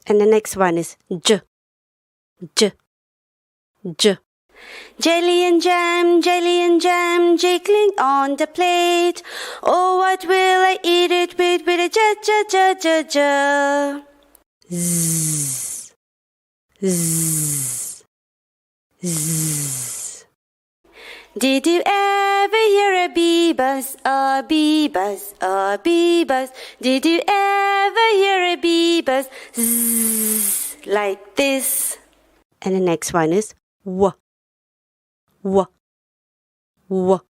And the next one is j, j, j. Jelly and jam, jiggling on the plate. Oh, what will I eat it with a j, j, j, j, j. Zzz, zzz, zzz. Did you ever hear a bee buzz, a bee buzz, a bee buzz? Did you ever hear a bee buzz? Zzz, like this. And the next one is w, w, w.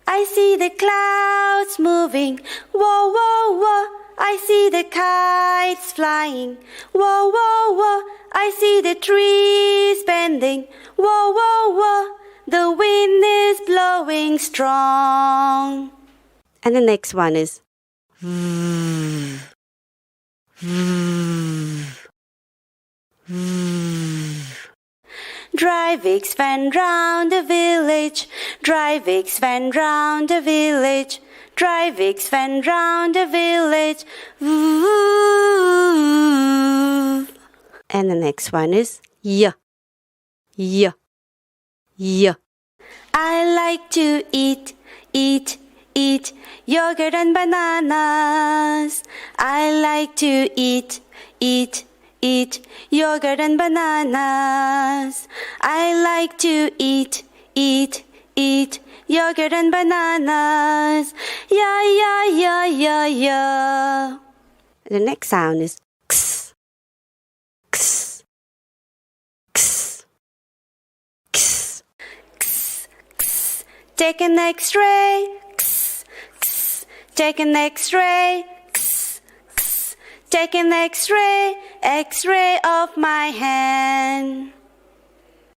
I see the clouds moving, whoa, whoa, whoa. I see the kites flying, whoa, whoa, whoa. I see the trees bending, whoa, whoa, whoa. The wind is blowing strong. And the next one is v, v, v. Drivix went round the village, Drivix went round the village, Drivix went round the village. And the next one is y, y, y. I like to eat yogurt and bananas. I like to eat yogurt and bananas. I like to eat yogurt and bananas. Yeah, yeah, yeah, yeah, yeah. The next sound is x, x, x, x, x, x. Take an X-ray, x, x. Take an X-ray, x, x. Take an X-ray, X-ray of my hand.